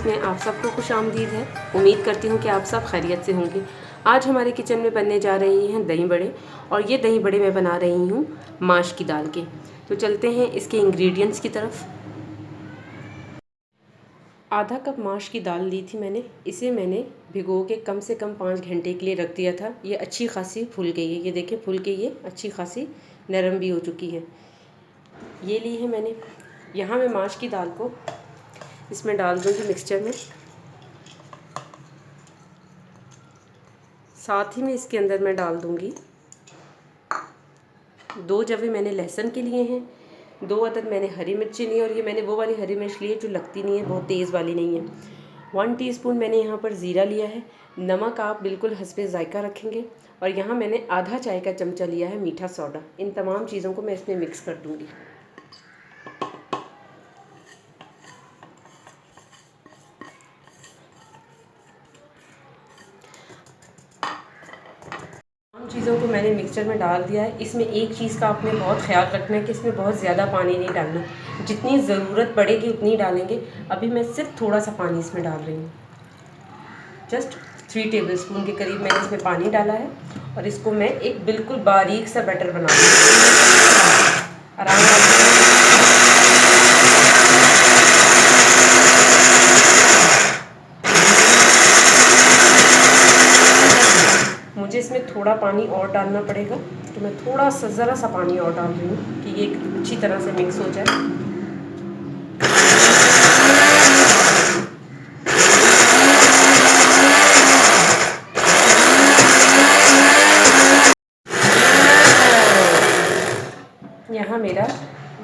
में आप सबको खुशामदीद है। उम्मीद करती हूँ कि आप सब खैरियत से होंगे। आज हमारे किचन में बनने जा रही हैं दही बड़े, और ये दही बड़े मैं बना रही हूँ माश की दाल के। तो चलते हैं इसके इंग्रेडिएंट्स की तरफ। आधा कप माश की दाल ली थी मैंने। इसे मैंने भिगो के कम से कम 5 घंटे के लिए रख दिया था। ये अच्छी खासी फूल गई है, ये देखें फूल के ये अच्छी खासी नरम भी हो चुकी है। ये ली है मैंने। यहाँ मैं माश की दाल को इसमें डाल दूँगी मिक्सचर में। साथ ही में इसके अंदर मैं डाल दूँगी 2 जवे मैंने लहसुन के लिए हैं, 2 अदद मैंने हरी मिर्ची ली है, और ये मैंने वो वाली हरी मिर्च ली है जो लगती नहीं है, बहुत तेज़ वाली नहीं है। 1 टीस्पून मैंने यहाँ पर ज़ीरा लिया है। नमक आप बिल्कुल हस्बे ज़ायका रखेंगे। और यहाँ मैंने आधा चाय का चमचा लिया है मीठा सोडा। इन तमाम चीज़ों को मैं इसमें मिक्स कर दूँगी। चीज़ों को मैंने मिक्सचर में डाल दिया है। इसमें एक चीज़ का आपने बहुत ख्याल रखना है कि इसमें बहुत ज़्यादा पानी नहीं डालना। जितनी ज़रूरत पड़ेगी उतनी डालेंगे। अभी मैं सिर्फ थोड़ा सा पानी इसमें डाल रही हूँ। जस्ट 3 टेबलस्पून के करीब मैंने इसमें पानी डाला है, और इसको मैं एक बिल्कुल बारीक सा बैटर बनाऊँगी। आराम से मुझे इसमें थोड़ा पानी और डालना पड़ेगा, तो मैं थोड़ा सा ज़रा सा पानी और डाल रही हूँ कि ये अच्छी तरह से मिक्स हो जाए। यहाँ मेरा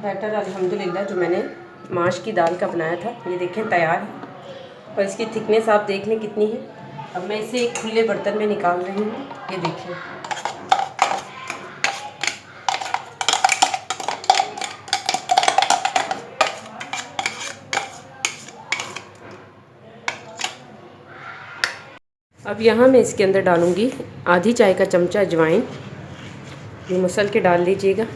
बैटर अल्हम्दुलिल्लाह जो मैंने माश की दाल का बनाया था, ये देखें तैयार है। और इसकी थिकनेस आप देख लें कितनी है। अब मैं इसे एक खुले बर्तन में निकाल रही हूँ। ये देखिए, अब यहाँ मैं इसके अंदर डालूँगी आधी चाय का चमचा अजवाइन। ये मसल के डाल लीजिएगा।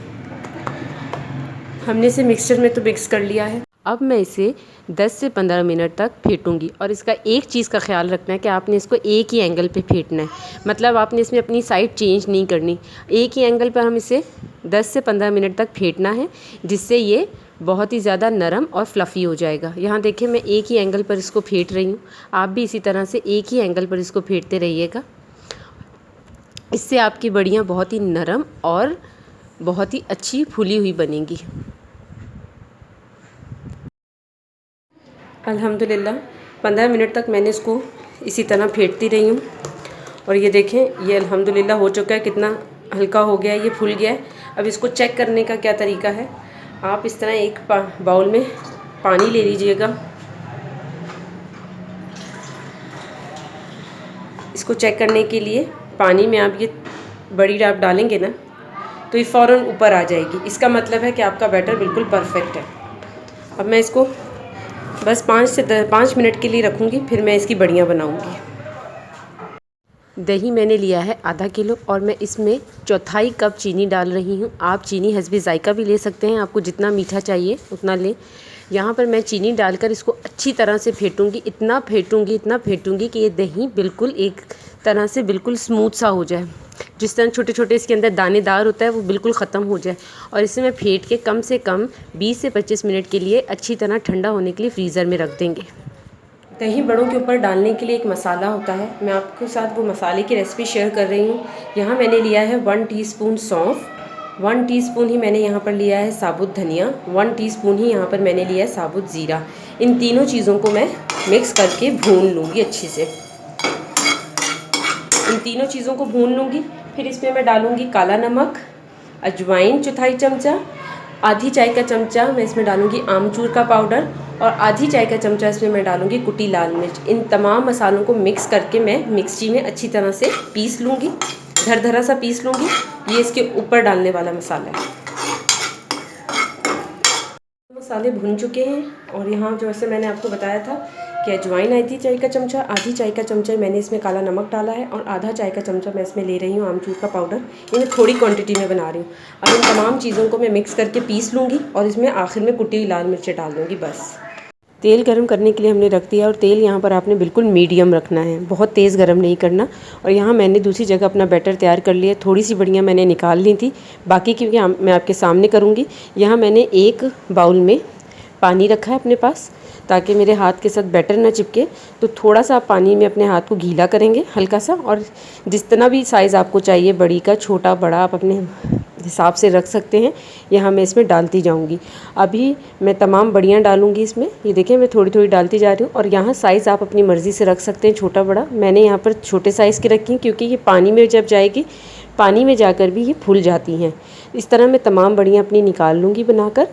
हमने इसे मिक्सचर में तो मिक्स कर लिया है। अब मैं इसे 10 से 15 मिनट तक फेंटूंगी। और इसका एक चीज़ का ख्याल रखना है कि आपने इसको एक ही एंगल पे फेंटना है। मतलब आपने इसमें अपनी साइड चेंज नहीं करनी। एक ही एंगल पर हम इसे 10 से 15 मिनट तक फेंटना है, जिससे ये बहुत ही ज़्यादा नरम और फ्लफ़ी हो जाएगा। यहाँ देखिए मैं एक ही एंगल पर इसको फेंट रही हूँ। आप भी इसी तरह से एक ही एंगल पर इसको फेंटते रहिएगा। इससे आपकी बड़ियाँ बहुत ही नरम और बहुत ही अच्छी फूली हुई बनेंगी। अल्हम्दुलिल्लाह 15 मिनट तक मैंने इसको इसी तरह फेंटती रही हूँ। और ये देखें, ये अल्हम्दुलिल्लाह हो चुका है। कितना हल्का हो गया है, ये फूल गया है। अब इसको चेक करने का क्या तरीका है, आप इस तरह एक बाउल में पानी ले लीजिएगा। इसको चेक करने के लिए पानी में आप ये बड़ी आप डालेंगे ना, तो ये फ़ौरन ऊपर आ जाएगी। इसका मतलब है कि आपका बैटर बिल्कुल परफेक्ट है। अब मैं इसको बस 5 मिनट के लिए रखूँगी, फिर मैं इसकी बड़ियाँ बनाऊँगी। दही मैंने लिया है आधा किलो, और मैं इसमें चौथाई कप चीनी डाल रही हूँ। आप चीनी हस्बे ज़ायका भी ले सकते हैं, आपको जितना मीठा चाहिए उतना लें। यहाँ पर मैं चीनी डालकर इसको अच्छी तरह से फेंटूँगी। इतना फेंटूँगी कि ये दही बिल्कुल एक तरह से बिल्कुल स्मूथ सा हो जाए। जिस तरह छोटे छोटे इसके अंदर दानेदार होता है वो बिल्कुल ख़त्म हो जाए। और इसे मैं फेंट के कम से कम 20 से 25 मिनट के लिए अच्छी तरह ठंडा होने के लिए फ्रीज़र में रख देंगे। दही बड़ों के ऊपर डालने के लिए एक मसाला होता है, मैं आपके साथ वो मसाले की रेसिपी शेयर कर रही हूँ। यहाँ मैंने लिया है 1 टीस्पून सौंफ, 1 टीस्पून ही मैंने यहाँ पर लिया है साबुत धनिया, 1 टीस्पून ही यहाँ पर मैंने लिया है साबुत ज़ीरा। इन तीनों चीज़ों को मैं मिक्स करके भून लूँगी अच्छे से। इन तीनों चीज़ों को भून लूँगी। फिर इसमें मैं डालूँगी काला नमक, अजवाइन चौथाई चमचा, आधी चाय का चमचा मैं इसमें डालूँगी आमचूर का पाउडर, और आधी चाय का चमचा इसमें मैं डालूँगी कुटी लाल मिर्च। इन तमाम मसालों को मिक्स करके मैं मिक्सी में अच्छी तरह से पीस लूँगी, धरा सा पीस लूँगी। ये इसके ऊपर डालने वाला मसाला है। मसाले भुन चुके हैं, और यहाँ जैसे मैंने आपको बताया था कि अजवाइन आधी चाय का चमचा, आधी चाय का चमचा मैंने इसमें काला नमक डाला है, और आधा चाय का चमचा मैं इसमें ले रही हूँ आमचूर का पाउडर। ये मैं थोड़ी क्वांटिटी में बना रही हूँ। अब इन तमाम चीज़ों को मैं मिक्स करके पीस लूँगी, और इसमें आखिर में कुटी हुई लाल मिर्चें डाल दूँगी। बस तेल गरम करने के लिए हमने रख दिया और तेल यहाँ पर आपने बिल्कुल मीडियम रखना है, बहुत तेज़ गरम नहीं करना। और यहाँ मैंने दूसरी जगह अपना बैटर तैयार कर लिया। थोड़ी सी बड़ियाँ मैंने निकाल ली थी, बाकी क्योंकि मैं आपके सामने करूँगी। यहाँ मैंने एक बाउल में पानी रखा है अपने पास, ताकि मेरे हाथ के साथ बैटर ना चिपके। तो थोड़ा सा आप पानी में अपने हाथ को गीला करेंगे हल्का सा, और जितना भी साइज़ आपको चाहिए बड़ी का, छोटा बड़ा आप अपने हिसाब से रख सकते हैं। यहाँ मैं इसमें डालती जाऊँगी। अभी मैं तमाम बड़ियाँ डालूँगी इसमें। ये देखिए मैं थोड़ी थोड़ी डालती जा रही हूँ। और यहाँ साइज़ आप अपनी मर्ज़ी से रख सकते हैं, छोटा बड़ा। मैंने यहाँ पर छोटे साइज़ की रखी हैं, क्योंकि ये पानी में जब जाएगी, पानी में जाकर भी ये फूल जाती हैं। इस तरह मैं तमाम बड़ियाँ अपनी निकाल लूँगी बनाकर।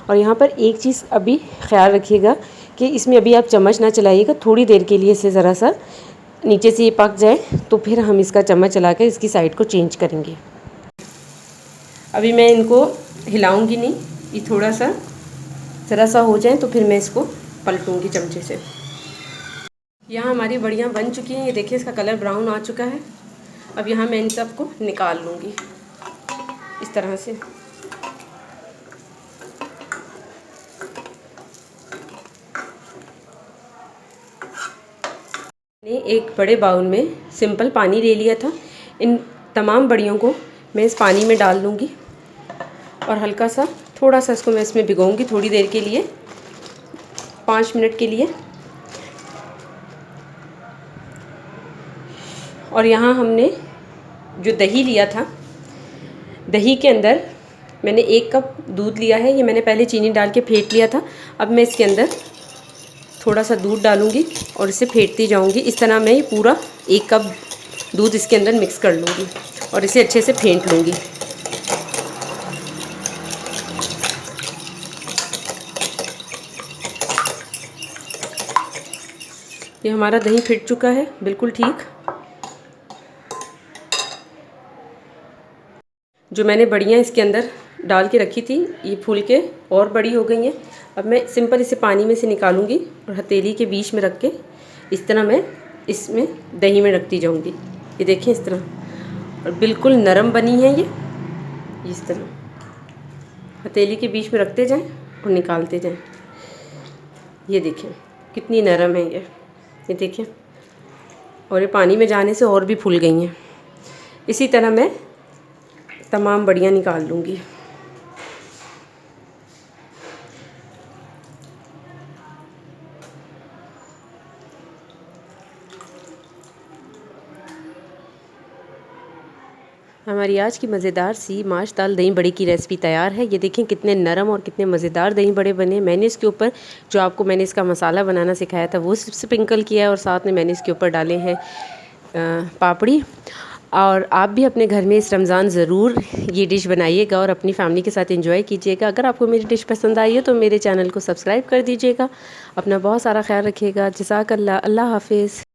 और यहाँ पर एक चीज़ अभी ख्याल रखिएगा कि इसमें अभी आप चम्मच ना चलाइएगा, थोड़ी देर के लिए इसे ज़रा सा नीचे से ये पक जाए तो फिर हम इसका चम्मच चला कर इसकी साइड को चेंज करेंगे। अभी मैं इनको हिलाऊंगी नहीं, ये थोड़ा सा ज़रा सा हो जाए तो फिर मैं इसको पलटूंगी चमचे से। यहाँ हमारी बड़ियाँ बन चुकी हैं। ये देखिए इसका कलर ब्राउन आ चुका है। अब यहाँ मैं इन सबको निकाल लूँगी इस तरह से। मैंने एक बड़े बाउल में सिंपल पानी ले लिया था। इन तमाम बड़ियों को मैं इस पानी में डाल लूँगी और हल्का सा थोड़ा सा इसको मैं इसमें भिगोऊंगी थोड़ी देर के लिए, 5 मिनट के लिए। और यहाँ हमने जो दही लिया था, दही के अंदर मैंने 1 कप दूध लिया है। ये मैंने पहले चीनी डाल के फेंट लिया था। अब मैं इसके अंदर थोड़ा सा दूध डालूंगी और इसे फेंटती जाऊंगी। इस तरह मैं पूरा 1 कप दूध इसके अंदर मिक्स कर लूँगी और इसे अच्छे से फेंट लूँगी। ये हमारा दही फिट चुका है बिल्कुल ठीक। जो मैंने बड़ियाँ इसके अंदर डाल के रखी थी, ये फूल के और बड़ी हो गई हैं। अब मैं सिंपल इसे पानी में से निकालूंगी और हथेली के बीच में रख के इस तरह मैं इसमें दही में रखती जाऊंगी। ये देखिए इस तरह, और बिल्कुल नरम बनी है ये। इस तरह हथेली के बीच में रखते जाएं और निकालते जाएं। ये देखिए कितनी नरम है ये देखिए। और ये पानी में जाने से और भी फूल गई हैं। इसी तरह मैं तमाम बड़ियाँ निकाल लूँगी। हमारी आज की मज़ेदार सी माश दाल दही बड़े की रेसिपी तैयार है। ये देखें कितने नरम और कितने मज़ेदार दही बड़े बने। मैंने इसके ऊपर जो आपको मैंने इसका मसाला बनाना सिखाया था वो स्प्रिंकल किया है, और साथ में मैंने इसके ऊपर डाले हैं पापड़ी। और आप भी अपने घर में इस रमज़ान ज़रूर ये डिश बनाइएगा और अपनी फैमिली के साथ एंजॉय कीजिएगा। अगर आपको मेरी डिश पसंद आई है तो मेरे चैनल को सब्सक्राइब कर दीजिएगा। अपना बहुत सारा ख्याल रखिएगा। जज़ाकल्लाह। अल्लाह हाफ़िज़।